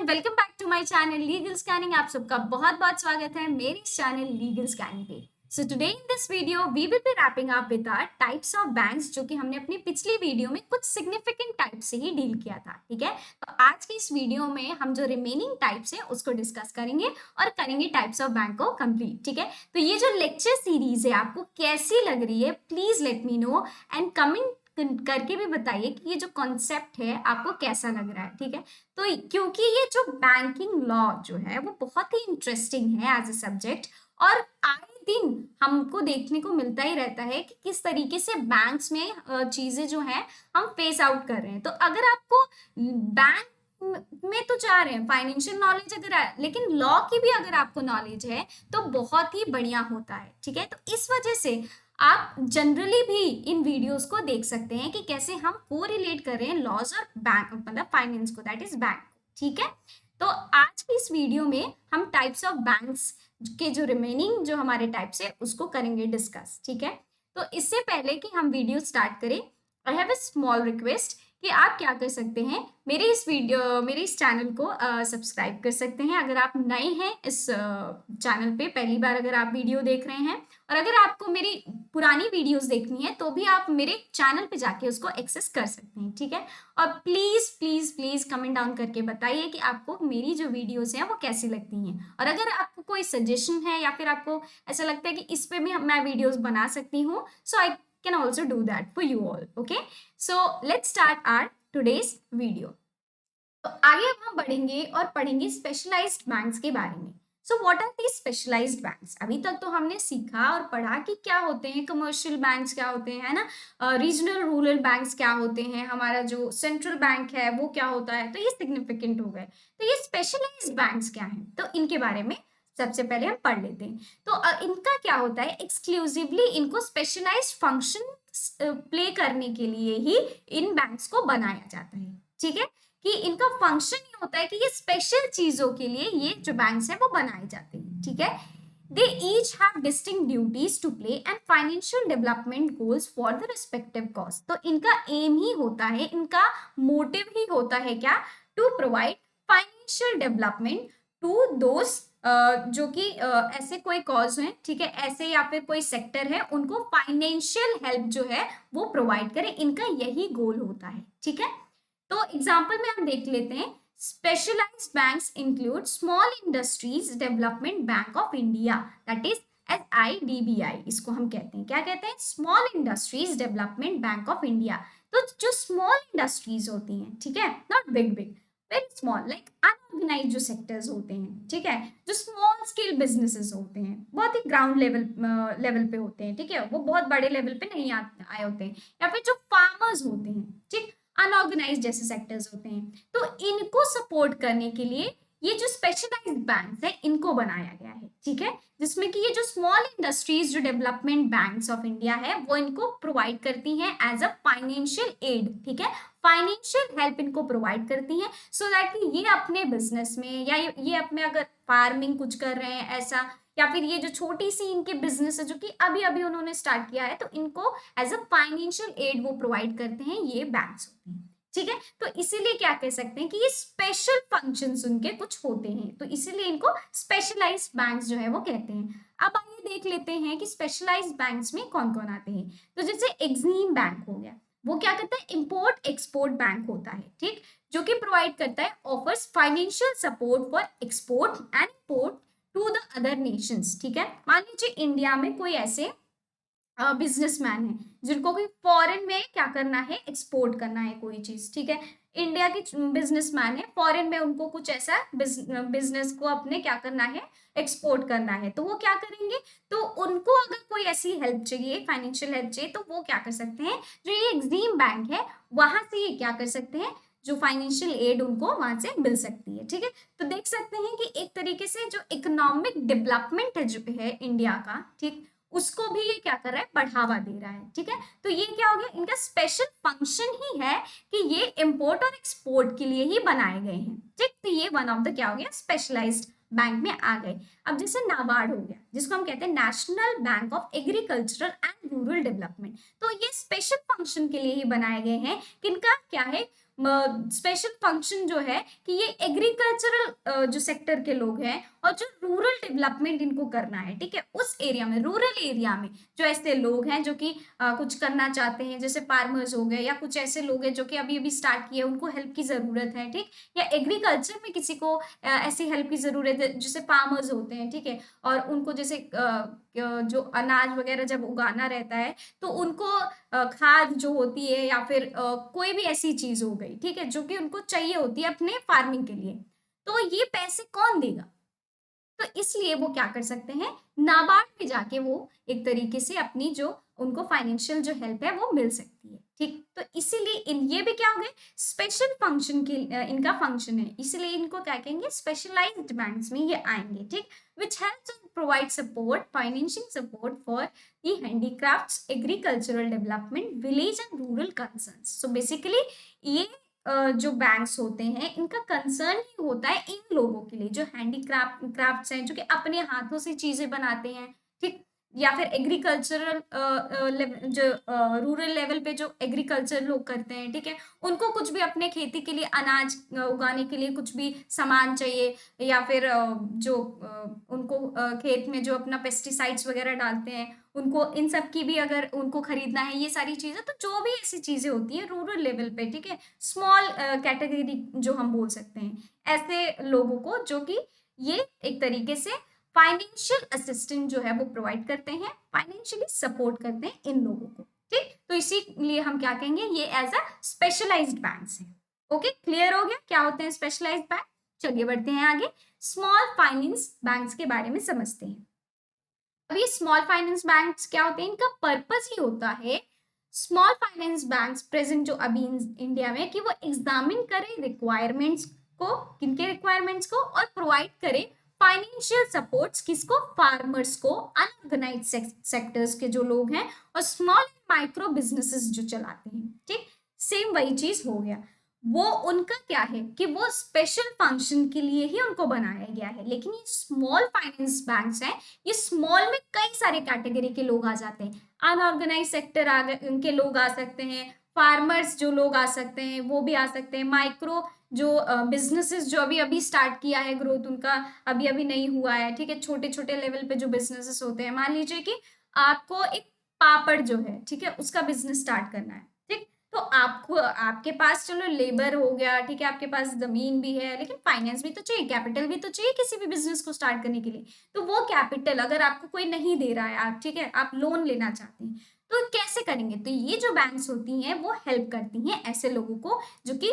Welcome back to my channel legal scanning. आप सबका बहुत बहुत स्वागत है मेरे चैनल लीगल स्कैनिंग पे। So today in this video we will be wrapping up with our types of banks, जो कि हमने अपनी पिछली वीडियो में कुछ सिग्निफिकेंट टाइप से ही डील किया था। ठीक है, तो आज की इस वीडियो में हम जो रिमेनिंग टाइप्स है उसको डिस्कस करेंगे और करेंगे टाइप्स ऑफ बैंक को कंप्लीट। ठीक है, तो ये जो लेक्चर सीरीज है आपको कैसी लग रही है, please let me know and comment करके भी बताइए कि ये जो कॉन्सेप्ट है आपको कैसा लग रहा है। ठीक है, तो क्योंकि ये जो बैंकिंग लॉ जो है वो बहुत ही इंटरेस्टिंग है एज ए सब्जेक्ट, और आए दिन हमको देखने को मिलता ही रहता है कि किस तरीके से बैंक्स में चीजें जो है हम फेस आउट कर रहे हैं। तो अगर आपको बैंक में तो जा रहे हैं फाइनेंशियल नॉलेज अगर है, लेकिन लॉ की भी अगर आपको नॉलेज है तो बहुत ही बढ़िया होता है। ठीक है, तो इस वजह से आप जनरली भी इन वीडियोस को देख सकते हैं कि कैसे हम को रिलेट कर रहे हैं लॉज और बैंक मतलब फाइनेंस को, दैट इज बैंक। ठीक है, तो आज की इस वीडियो में हम टाइप्स ऑफ बैंक्स के जो रिमेनिंग जो हमारे टाइप्स है उसको करेंगे डिस्कस। ठीक है, तो इससे पहले कि हम वीडियो स्टार्ट करें, I have a small request कि आप क्या कर सकते हैं, मेरे इस चैनल को सब्सक्राइब कर सकते हैं अगर आप नए हैं इस चैनल पे, पहली बार अगर आप वीडियो देख रहे हैं। और अगर आपको मेरी पुरानी वीडियोस देखनी है तो भी आप मेरे चैनल पे जाके उसको एक्सेस कर सकते हैं। ठीक है, और please please please comment down करके बताइए कि आपको मेरी जो वीडियोस हैं वो कैसी लगती हैं, और अगर आपको कोई सजेशन है या फिर आपको ऐसा लगता है कि इस पे भी मैं वीडियोस बना सकती हूँ, so I can also do that for you all. Okay, so let's start our today's video. तो आगे अब हम बढ़ेंगे और पढ़ेंगे स्पेशलाइज्ड बैंक्स के बारे में। So what are the specialised banks? अभी तक तो हमने सीखा और पढ़ा कि क्या होते हैं कमर्शियल बैंक्स, क्या होते हैं, है ना, रीजनल रूरल बैंक्स क्या होते हैं, हमारा जो सेंट्रल बैंक है वो क्या होता है, तो ये सिग्निफिकेंट हो गए। तो ये स्पेशलाइज्ड बैंक्स क्या हैं, तो इनके बारे में सबसे पहले हम पढ़ लेते हैं। तो इनका क्या होता है, एक्सक्लूसिवली इनको स्पेशलाइज्ड फंक्शन प्ले करने के लिए ही इन बैंक्स को बनाया जाता है। ठीक है, कि इनका फंक्शन ये होता है कि ये स्पेशल चीजों के लिए ये जो बैंक्स है वो बनाए जाते हैं। ठीक है, they each have distinct duties to play and financial development goals for the respective cause. तो इनका एम ही होता है, इनका मोटिव ही होता है क्या, to provide financial development to those जो कि ऐसे कोई कॉज है, ठीक है, ऐसे या फिर कोई सेक्टर है, उनको फाइनेंशियल हेल्प जो है वो प्रोवाइड करे, इनका यही गोल होता है। ठीक है, तो एग्जाम्पल में हम देख लेते हैं। Specialised banks include small industries development bank of India, that is SIDBI, इसको हम कहते हैं, क्या कहते हैं, small industries development bank of India. तो जो स्मॉल इंडस्ट्रीज होती हैं, ठीक है, not big big, very small, like unorganised जो सेक्टर्स होते हैं, ठीक है, जो स्मॉल स्केल बिजनेसेस होते हैं, बहुत ही ग्राउंड लेवल पे होते हैं, ठीक है, वो बहुत बड़े लेवल पे नहीं आए होते हैं, या फिर जो फार्मर्स होते हैं, ठीक, अनऑर्गेनाइज जैसे सेक्टर्स होते हैं, तो इनको सपोर्ट करने के लिए ये जो स्पेशलाइज्ड बैंक्स है इनको बनाया गया है। ठीक है, जिसमें कि ये जो स्मॉल इंडस्ट्रीज जो डेवलपमेंट बैंक्स ऑफ इंडिया है वो इनको प्रोवाइड करती हैं एज अ फाइनेंशियल एड। ठीक है, फाइनेंशियल हेल्प इनको प्रोवाइड करती हैं सो दैट कि ये अपने बिजनेस में या ये अपने अगर फार्मिंग कुछ कर रहे हैं ऐसा, या फिर ये जो छोटी सी इनके बिजनेस है जो कि अभी अभी उन्होंने स्टार्ट किया है, तो इनको एज अ फाइनेंशियल एड वो प्रोवाइड करते हैं, ये बैंक्स होते हैं। ठीक है, तो इसीलिए क्या कह सकते हैं कि ये स्पेशल फंक्शंस उनके कुछ होते हैं, तो इसीलिए इनको स्पेशलाइज्ड बैंक्स जो है वो कहते हैं। अब आइए देख लेते हैं कि स्पेशलाइज्ड बैंक्स में कौन कौन आते हैं। तो जैसे एक्सिम बैंक हो गया, वो क्या करता है, इंपोर्ट एक्सपोर्ट बैंक होता है, ठीक, जो कि प्रोवाइड करता है, offers financial support for export and import to the other nations. ठीक है, मान लीजिए इंडिया में कोई ऐसे बिजनेसमैन है जिनको कोई फॉरेन में क्या करना है, एक्सपोर्ट करना है कोई चीज, ठीक है, इंडिया के बिजनेसमैन है, फॉरेन में उनको कुछ ऐसा बिजनेस को अपने क्या करना है, एक्सपोर्ट करना है, तो वो क्या करेंगे, तो उनको अगर कोई ऐसी हेल्प चाहिए, फाइनेंशियल हेल्प चाहिए, तो वो क्या कर सकते हैं, जो ये एक्सिम बैंक है वहां से ये क्या कर सकते हैं, जो फाइनेंशियल एड उनको वहां से मिल सकती है। ठीक है, तो देख सकते हैं कि एक तरीके से जो इकोनॉमिक डेवलपमेंट है जो है इंडिया का, ठीक, उसको भी ये क्या कर रहा है, बढ़ावा दे रहा है। ठीक है, तो ये क्या हो गया, इनका स्पेशल फंक्शन ही है कि ये इंपोर्ट और एक्सपोर्ट के लिए ही बनाए गए हैं। ठीक, तो ये वन ऑफ द क्या हो गया, स्पेशलाइज्ड बैंक में आ गए। अब जैसे नाबार्ड हो गया, जिसको हम कहते हैं national bank of agricultural and rural development, तो ये स्पेशल फंक्शन के लिए ही बनाए गए हैं, किनका क्या है, स्पेशल फंक्शन जो है कि ये एग्रीकल्चरल जो सेक्टर के लोग हैं और जो रूरल डेवलपमेंट इनको करना है, ठीक है, उस एरिया में, रूरल एरिया में जो ऐसे लोग हैं जो कि कुछ करना चाहते हैं, जैसे फार्मर्स हो गए या कुछ ऐसे लोग हैं जो कि अभी अभी स्टार्ट किए, उनको हेल्प की जरूरत है, ठीक, या एग्रीकल्चर में किसी को ऐसी हेल्प की जरूरत है, जैसे फार्मर्स होते हैं, ठीक है, और उनको जैसे जो अनाज वगैरह जब उगाना रहता है तो उनको खाद जो होती है या फिर कोई भी ऐसी चीज हो गई, ठीक है, जो कि उनको चाहिए होती है अपने फार्मिंग के लिए, तो ये पैसे कौन देगा? तो इसलिए वो क्या कर सकते हैं, नाबार्ड में जाके वो एक तरीके से अपनी जो उनको फाइनेंशियल जो हेल्प है वो मिल सकती है, ठीक, तो इसीलिए इन ये भी क्या हो गए, स्पेशल फंक्शन की इनका फंक्शन है, इसलिए इनको क्या कहेंगे, स्पेशलाइज्ड बैंक्स में ये आएंगे, ठीक, which helps and provide support, financial support for the handicrafts, agricultural development, village and rural concerns. So basically ये जो बैंक्स होते हैं इनका कंसर्न ही होता है इन लोगों के लिए जो क्राफ्ट्स हैं, जो कि अपने हाथों से चीजें बनाते हैं, ठीक, या फिर एग्रीकल्चरल जो रूरल लेवल पे जो एग्रीकल्चर लोग करते हैं, ठीक है, उनको कुछ भी अपने खेती के लिए अनाज उगाने के लिए कुछ भी सामान चाहिए, या फिर जो उनको खेत में जो अपना पेस्टिसाइड्स वगैरह डालते हैं, उनको इन सब की भी अगर उनको खरीदना है, ये सारी चीजें, तो जो भी ऐसी चीजें होती है रूरल लेवल पे, ठीक है, स्मॉल कैटेगरी जो हम बोल सकते हैं, ऐसे लोगों को जो कि ये एक तरीके से फाइनेंशियल असिस्टेंट जो है वो प्रोवाइड करते हैं, फाइनेंशियली सपोर्ट करते हैं इन लोगों को, ठीक, तो इसीलिए हम क्या कहेंगे, ये एज अ स्पेशलाइज्ड बैंक्स है। ओके, क्लियर हो गया क्या होते हैं स्पेशलाइज्ड बैंक? चलिए बढ़ते हैं आगे, स्मॉल फाइनेंस बैंक्स के बारे में समझते हैं। अब ये स्मॉल फाइनेंस बैंक्स क्या होते हैं, इनका पर्पस ही होता है, स्मॉल फाइनेंस बैंक्स प्रेजेंट जो अभी इंडिया में, कि वो एग्जामिन करें रिक्वायरमेंट्स को, किनके रिक्वायरमेंट्स को, और प्रोवाइड करें फाइनेंशियल सपोर्ट्स किसको, फार्मर्स को, अनऑर्गेनाइज सेक्टर्स के जो लोग हैं, और स्मॉल माइक्रो बिजनेसेस जो चलाते हैं, ठीक, सेम वही चीज हो गया, वो उनका क्या है कि वो स्पेशल फंक्शन के लिए ही उनको बनाया गया है, लेकिन ये स्मॉल फाइनेंस बैंक्स हैं, ये स्मॉल में कई सारे कैटेगरी के लोग आ जाते हैं, अनऑर्गेनाइज सेक्टर के लोग आ सकते हैं, फार्मर्स जो लोग आ सकते हैं वो भी आ सकते हैं, माइक्रो जो बिजनेसेस जो अभी अभी स्टार्ट किया है, ग्रोथ उनका अभी अभी नहीं हुआ है, ठीक है, छोटे छोटे लेवल पे जो बिजनेसेस होते हैं, मान लीजिए कि आपको एक पापड़ जो है, ठीक है, उसका बिजनेस स्टार्ट करना है, ठीक, तो आपको, आपके पास चलो लेबर हो गया, ठीक है, आपके पास जमीन भी है, लेकिन फाइनेंस भी तो चाहिए, कैपिटल भी तो चाहिए किसी भी बिजनेस को स्टार्ट करने के लिए, तो वो कैपिटल अगर आपको कोई नहीं दे रहा है, आप, ठीक है, आप लोन लेना चाहते हैं, तो कैसे करेंगे, तो ये जो बैंक्स होती हैं वो हेल्प करती हैं ऐसे लोगों को जो कि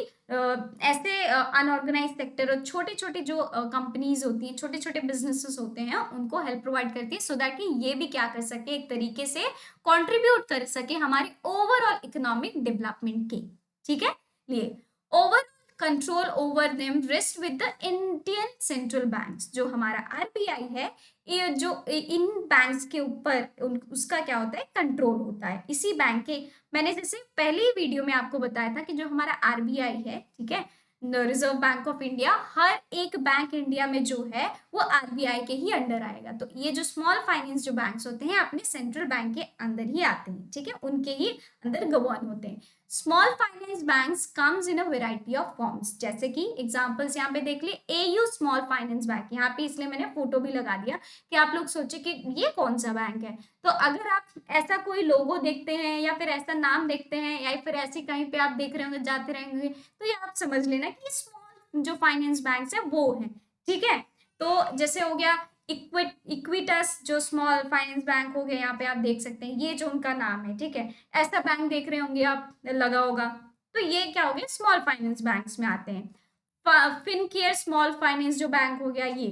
ऐसे अनऑर्गेनाइज सेक्टर और छोटे छोटे जो कंपनीज होती हैं, छोटे छोटे बिजनेसेस होते हैं, उनको हेल्प प्रोवाइड करती है, सो दैट कि ये भी क्या कर सके, एक तरीके से कंट्रीब्यूट कर सके हमारे ओवरऑल इकोनॉमिक डेवलपमेंट के, ठीक है, लिए over control over them rest with the Indian central banks, जो हमारा आरबीआई है, ये जो इन बैंक्स के ऊपर उसका क्या होता है, कंट्रोल होता है, इसी बैंक के, मैंने जैसे पहले वीडियो में आपको बताया था कि जो हमारा आरबीआई है, ठीक है, रिजर्व बैंक ऑफ इंडिया, हर एक बैंक इंडिया में जो है वो आरबीआई के ही अंडर आएगा, तो ये जो स्मॉल फाइनेंस जो बैंक्स होते हैं अपने सेंट्रल बैंक के अंदर ही आते हैं, ठीक है, उनके ही अंदर गवर्न होते हैं। Small finance banks comes in a variety of forms, जैसे कि एग्जांपल्स यहाँ पे देख लिए, एयू स्मॉल फाइनेंस बैंक, यहाँ पे इसलिए मैंने फोटो भी लगा दिया कि आप लोग सोचे कि ये कौन सा बैंक है, तो अगर आप ऐसा कोई लोगो देखते हैं या फिर ऐसा नाम देखते हैं या फिर ऐसे कहीं पे आप देख रहे होंगे, जाते रहेंगे, तो ये आप समझ लेना कि स्मॉल जो फाइनेंस बैंक्स है वो है, ठीक है, तो जैसे हो गया इक्विटस जो स्मॉल फाइनेंस बैंक हो गया, यहाँ पे आप देख सकते हैं, ये जो उनका नाम है, ठीक है, ऐसा बैंक देख रहे होंगे आप, लगा होगा, तो ये क्या हो गया, स्मॉल फाइनेंस बैंक्स में आते हैं। फिनकेयर स्मॉल फाइनेंस जो बैंक हो गया ये,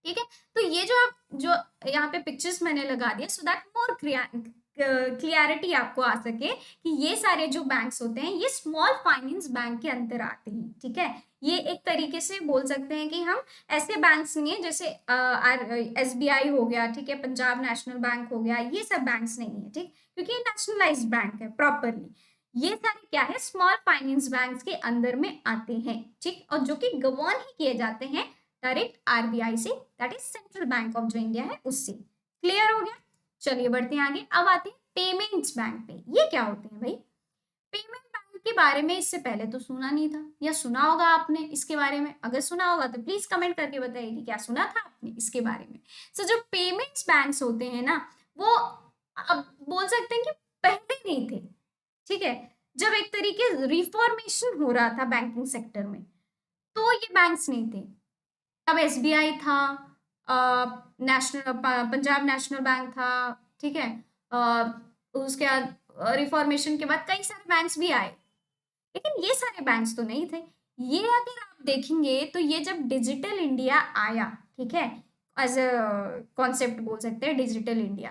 ठीक है, तो ये जो आप जो यहाँ पे पिक्चर्स मैंने लगा दिया, सो दैट मोर क्लियरिटी आपको आ सके कि ये सारे जो बैंक्स होते हैं ये स्मॉल फाइनेंस बैंक के अंदर आते हैं, ठीक है, ये एक तरीके से बोल सकते हैं कि हम ऐसे बैंक्स नहीं है जैसे एसबीआई हो गया, ठीक है, पंजाब नेशनल बैंक हो गया, ये सब बैंक्स नहीं है, ठीक, क्योंकि ये नेशनलाइज्ड बैंक है प्रॉपरली, ये सारे क्या है, स्मॉल फाइनेंस बैंक्स के अंदर में आते हैं, ठीक, और जो कि गवर्न ही किए जाते हैं डायरेक्ट आरबीआई से, that is central bank of जो इंडिया है उससे। क्लियर हो गया? चलिए बढ़ते हैं आगे, अब आते हैं पेमेंट्स बैंक पे, ये क्या होते हैं भाई, पेमेंट बैंक के बारे में इससे पहले तो सुना नहीं था, या सुना होगा आपने इसके बारे में? अगर सुना होगा तो प्लीज कमेंट करके बताइए कि क्या सुना था आपने इसके बारे में। सो जो पेमेंट्स बैंक्स होते हैं ना, वो अब बोल सकते हैं कि पहले नहीं थे, ठीक है। जब एक तरीके रिफॉर्मेशन हो रहा था बैंकिंग सेक्टर में, तो ये बैंक्स नहीं थे। तब एसबीआई था, नेशनल पंजाब नेशनल बैंक था, ठीक है। उसके बाद रिफॉर्मेशन के बाद कई सारे बैंक्स भी आए, लेकिन ये सारे बैंक्स तो नहीं थे। ये अगर आप देखेंगे तो ये जब डिजिटल इंडिया आया, ठीक है, एज अ कॉन्सेप्ट बोल सकते हैं डिजिटल इंडिया,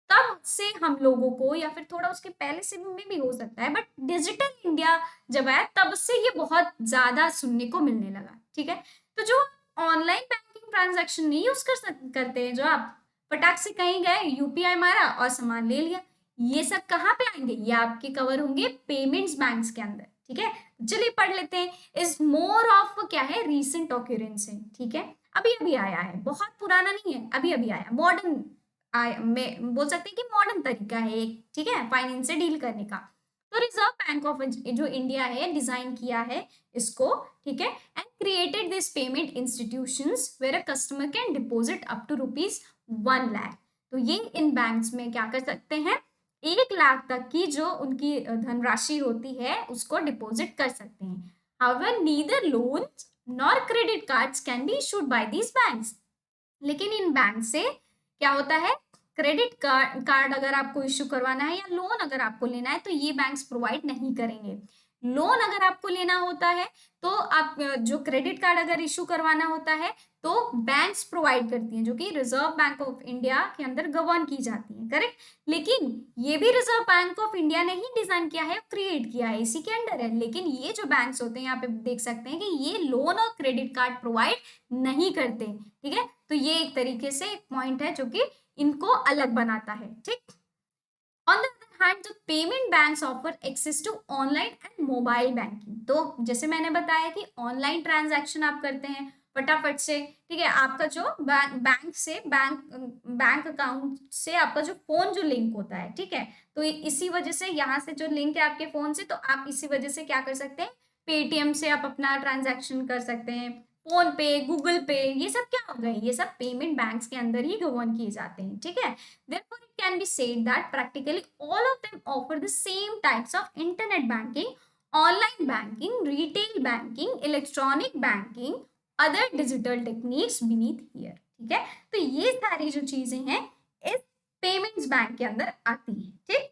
तब से हम लोगों को, या फिर थोड़ा उसके पहले से में भी हो सकता है, बट डिजिटल इंडिया जब आया तब से ये बहुत ज्यादा सुनने को मिलने लगा, ठीक है। तो जो ऑनलाइन बैंकिंग ट्रांजैक्शन नहीं यूज करते हैं, जो आप फटाक से कहीं गए, यूपीआई मारा और सामान ले लिया, ये सब कहाँ पे आएंगे? ये आपके कवर होंगे पेमेंट्स बैंक्स के अंदर, ठीक है। चलिए पढ़ लेते हैं। इज मोर ऑफ क्या है, रीसेंट ऑक्यूरेंस है, ठीक है। अभी अभी आया है, बहुत पुराना नहीं है, अभी अभी आया, मॉडर्न में बोल सकते हैं कि मॉडर्न तरीका है एक, ठीक है, फाइनेंस से डील करने का। तो रिजर्व बैंक ऑफ जो इंडिया है डिजाइन किया है इसको, ठीक है, and created this payment institutions where a customer can deposit up to ₹1,00,000। तो ये इन बैंक्स में क्या कर सकते हैं, 1 लाख तक की जो उनकी धनराशि होती है उसको डिपॉजिट कर सकते हैं। However neither loans nor credit cards can be issued by these banks. लेकिन इन बैंक से क्या होता है, क्रेडिट कार्ड अगर आपको इश्यू करवाना है या लोन अगर आपको लेना है तो ये बैंक्स प्रोवाइड नहीं करेंगे। लोन अगर आपको लेना होता है तो आप जो क्रेडिट कार्ड अगर इशू करवाना होता है तो बैंक्स प्रोवाइड करती हैं, जो कि रिजर्व बैंक ऑफ इंडिया के अंदर गवर्न की जाती है, करेक्ट। लेकिन ये भी रिजर्व बैंक ऑफ इंडिया ने ही डिजाइन किया है, क्रिएट किया है, इसी के अंडर है। लेकिन ये जो बैंक्स होते हैं यहाँ पे देख सकते हैं कि ये लोन और क्रेडिट कार्ड प्रोवाइड नहीं करते, ठीक है। तो ये एक तरीके से एक पॉइंट है जो कि इनको अलग बनाता है, ठीक। ऑन द अदर हैंड जो payment banks offer access to online and mobile banking. तो जैसे मैंने बताया कि ऑनलाइन ट्रांजैक्शन आप करते हैं फटाफट से, ठीक है। आपका जो बैंक से बैंक अकाउंट से आपका जो फोन जो लिंक होता है, ठीक है, तो इसी वजह से यहाँ से जो लिंक है आपके फोन से, तो आप इसी वजह से क्या कर सकते हैं, पेटीएम से आप अपना ट्रांजैक्शन कर सकते हैं, फोन पे, गूगल पे, ये सब क्या हो गए, ये सब पेमेंट बैंक्स के अंदर ही गवर्न किए जाते हैं, ठीक है। Therefore, it can be said that practically all of them offer the same types of internet banking, online banking, retail banking, electronic banking, other digital techniques beneath here, ठीक है। तो ये सारी जो चीजें हैं इस पेमेंट्स बैंक के अंदर आती है, ठीक।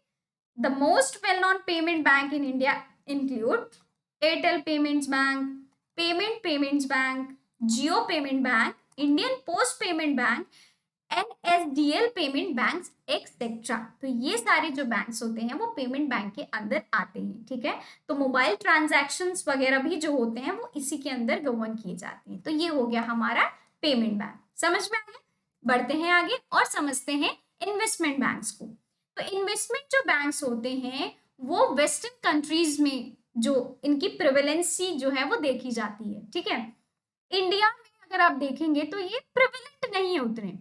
The most well-known payment bank in India include Airtel Payments Bank, Payments Bank, Jio Payment Bank, Indian Post Payment Bank, NSDL payment banks etcetera. तो ये सारे जो बैंक्स होते हैं वो पेमेंट बैंक के अंदर आते हैं, ठीक है। तो मोबाइल ट्रांजैक्शंस वगैरह भी जो होते हैं वो इसी के अंदर गवर्न किए जाते हैं। तो ये हो गया हमारा पेमेंट बैंक, समझ में आया। बढ़ते हैं आगे और समझते हैं इन्वेस्टमेंट बैंक्स को। तो इन्वेस्टमेंट जो बैंक्स होते हैं वो वेस्टर्न कंट्रीज में जो इनकी प्रिवेलेंसी जो है वो देखी जाती है, ठीक है। इंडिया में अगर आप देखेंगे तो ये प्रिवेलेंट नहीं है उतने,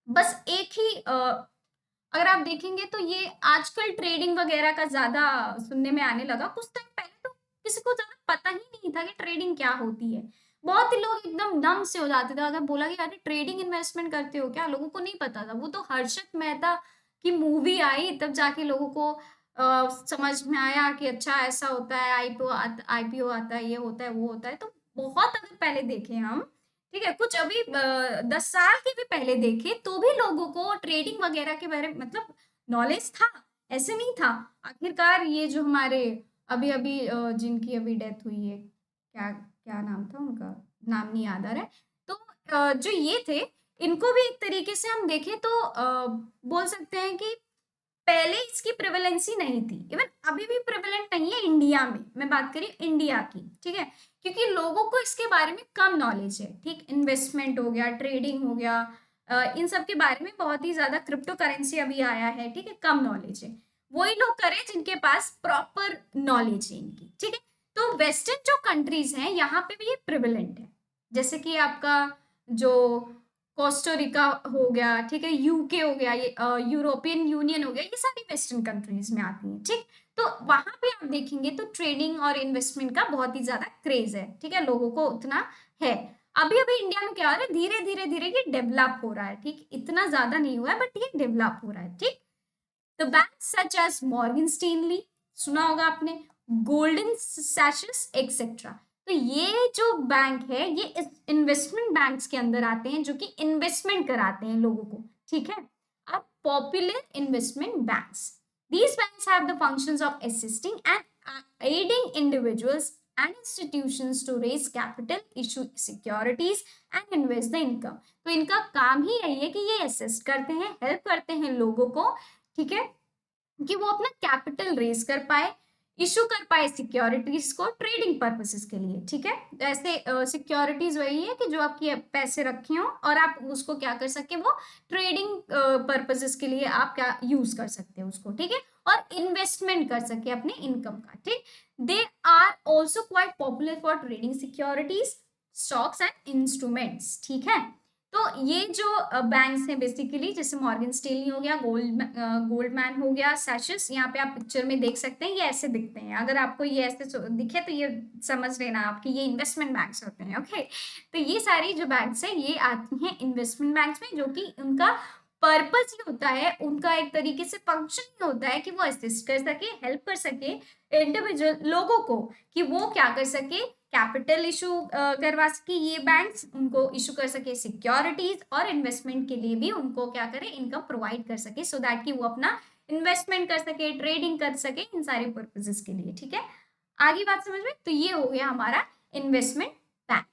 बस एक ही अगर आप देखेंगे तो ये आजकल ट्रेडिंग वगैरह का ज्यादा सुनने में आने लगा। कुछ टाइम पहले तो किसी को ज्यादा पता ही नहीं था कि ट्रेडिंग क्या होती है। बहुत ही लोग एकदम दंग से हो जाते थे अगर बोला कि अरे ट्रेडिंग इन्वेस्टमेंट करते हो क्या, लोगों को नहीं पता था। वो तो हर्षद मेहता की मूवी आई तब जाके लोगों को समझ में आया कि अच्छा ऐसा होता है, आईपीओ आता है, ये होता है, वो होता है। तो बहुत अगर पहले देखें हम, ठीक है, कुछ अभी 10 साल के भी पहले देखे तो भी लोगों को ट्रेडिंग वगैरह के बारे में मतलब नॉलेज था, ऐसे नहीं था। आखिरकार ये जो हमारे अभी अभी जिनकी अभी डेथ हुई है, क्या क्या नाम था उनका, नाम नहीं याद आ रहा है। तो जो ये थे इनको भी एक तरीके से हम देखें तो बोल सकते हैं कि पहले इसकी प्रेवलेंसी नहीं थी, इवन अभी भी प्रेवलेंट नहीं है इंडिया में। मैं बात करी इंडिया की, ठीक है, क्योंकि लोगों को इसके बारे में कम नॉलेज है, ठीक। इन्वेस्टमेंट हो गया, ट्रेडिंग हो गया, इन सब के बारे में बहुत ही ज्यादा, क्रिप्टो करेंसी अभी आया है, ठीक है, कम नॉलेज है। वही लोग करें जिनके पास प्रॉपर नॉलेज है इनकी, ठीक है। तो वेस्टर्न जो कंट्रीज हैं यहाँ पे भी ये प्रिवलेंट है, जैसे कि आपका जो कोस्टोरिका हो गया, ठीक है, यूके हो गया, ये यूरोपियन यूनियन हो गया, ये सारी वेस्टर्न कंट्रीज में आती हैं, ठीक। तो वहां पे आप देखेंगे तो ट्रेडिंग और इन्वेस्टमेंट का बहुत ही ज्यादा क्रेज है, ठीक है, लोगों को उतना है। अभी अभी इंडिया में क्या हो रहा है, धीरे धीरे धीरे ये डेवलप हो रहा है, ठीक, इतना ज्यादा नहीं हुआ है बट ये डेवलप हो रहा है, ठीक। तो bank such as Morgan Stanley, सुना होगा आपने, गोल्डन सैशेस एक्सेट्रा। तो ये जो बैंक है ये इन्वेस्टमेंट बैंक्स के अंदर आते हैं, जो कि इन्वेस्टमेंट कराते हैं लोगों को, ठीक है। अब popular investment banks, these banks have the functions of assisting and aiding individuals and institutions to raise capital, issue securities and invest the income। तो इनका काम ही यही है कि ये असिस्ट करते हैं, हेल्प करते हैं लोगों को, ठीक है, कि वो अपना कैपिटल रेज कर पाए, इशू कर पाए सिक्योरिटीज को ट्रेडिंग पर्पसेस के लिए, ठीक है। ऐसे सिक्योरिटीज वही है कि जो आपकी पैसे रखे हो और आप उसको क्या कर सके, वो ट्रेडिंग पर्पसेस के लिए आप क्या यूज कर सकते हो उसको, ठीक है, और इन्वेस्टमेंट कर सके अपने इनकम का, ठीक। They are also quite popular for trading securities, stocks and instruments, ठीक है। तो ये जो बैंक्स हैं बेसिकली, जैसे मॉर्गन स्टैनली हो गया, गोल्डमैन हो गया, सैशेस, यहाँ पे आप पिक्चर में देख सकते हैं, ये ऐसे दिखते हैं। अगर आपको ये ऐसे दिखे तो ये समझ लेना आपकी ये इन्वेस्टमेंट बैंक्स होते हैं, ओके। तो ये सारी जो बैंक्स हैं ये आती हैं इन्वेस्टमेंट बैंक्स में, जो कि उनका पर्पज ही होता है, उनका एक तरीके से फंक्शन ही होता है कि वो असिस्ट कर सके, हेल्प कर सके इंडिविजुअल लोगों को, कि वो क्या कर सके, कैपिटल इशू करवा सके, ये बैंक्स उनको इशू कर सके सिक्योरिटीज, और इन्वेस्टमेंट के लिए भी उनको क्या करे, इनकम प्रोवाइड कर सके, सो दैट कि वो अपना इन्वेस्टमेंट कर सके, ट्रेडिंग कर सके, इन सारे पर्पजेस के लिए, ठीक है। आगे बात समझ में, तो ये हो गया हमारा इन्वेस्टमेंट बैंक,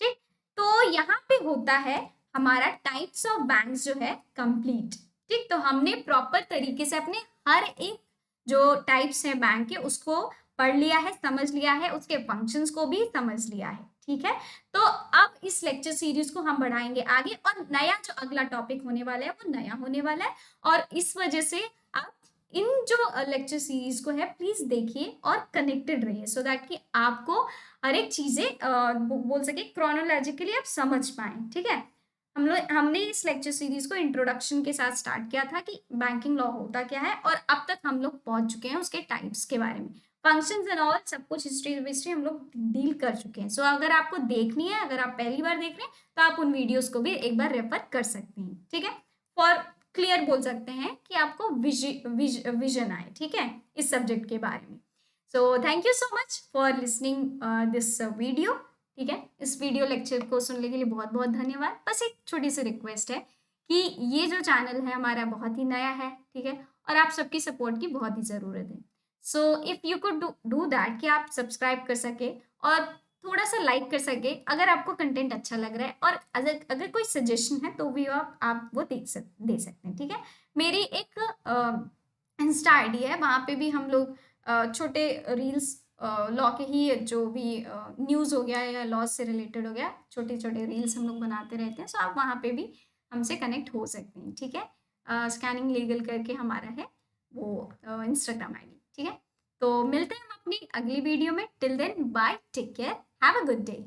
ठीक। तो यहाँ पे होता है हमारा टाइप्स ऑफ बैंक्स जो है कंप्लीट, ठीक। तो हमने प्रॉपर तरीके से अपने हर एक जो टाइप्स है बैंक के उसको पढ़ लिया है, समझ लिया है, उसके फंक्शंस को भी समझ लिया है, ठीक है। तो अब इस लेक्चर सीरीज को हम बढ़ाएंगे आगे, और नया जो अगला टॉपिक होने वाला है वो नया होने वाला है, और इस वजह से आप इन जो लेक्चर सीरीज को है प्लीज देखिए और कनेक्टेड रहिए, सो दैट कि आपको हर एक चीजें बोल सके क्रोनोलॉजिकली आप समझ पाए, ठीक है। हमने इस लेक्चर सीरीज को इंट्रोडक्शन के साथ स्टार्ट किया था कि बैंकिंग लॉ होता क्या है, और अब तक हम लोग पहुंच चुके हैं उसके टाइप्स के बारे में, फंक्शंस एंड ऑल सब कुछ, हिस्ट्री हम लोग डील कर चुके हैं। सो अगर आपको देखनी है, अगर आप पहली बार देख रहे हैं तो आप उन वीडियोस को भी एक बार रेफर कर सकते हैं, ठीक है, फॉर क्लियर बोल सकते हैं कि आपको विजन आए, ठीक है, इस सब्जेक्ट के बारे में। So thank you so much for listening this video, ठीक है। इस वीडियो लेक्चर को सुनने के लिए बहुत बहुत धन्यवाद। बस एक छोटी सी रिक्वेस्ट है कि ये जो चैनल है हमारा बहुत ही नया है, ठीक है, और आप सबकी सपोर्ट की बहुत ही ज़रूरत है। So if you could do that, कि आप सब्सक्राइब कर सके और थोड़ा सा लाइक कर सके अगर आपको कंटेंट अच्छा लग रहा है, और अगर अगर कोई सजेशन है तो भी आप वो दे सकते हैं, ठीक है। मेरी एक इंस्टा आईडी है, वहाँ पे भी हम लोग छोटे रील्स, लॉ के ही जो भी न्यूज़ हो गया या लॉ से रिलेटेड हो गया, छोटे छोटे रील्स हम लोग बनाते रहते हैं। सो आप वहाँ पे भी हमसे कनेक्ट हो सकते हैं, ठीक है। स्कैनिंग लीगल करके हमारा है वो इंस्टाग्राम आईडी, ठीक है। तो मिलते हैं हम अपनी अगली वीडियो में। Till then bye, take care, have a good day.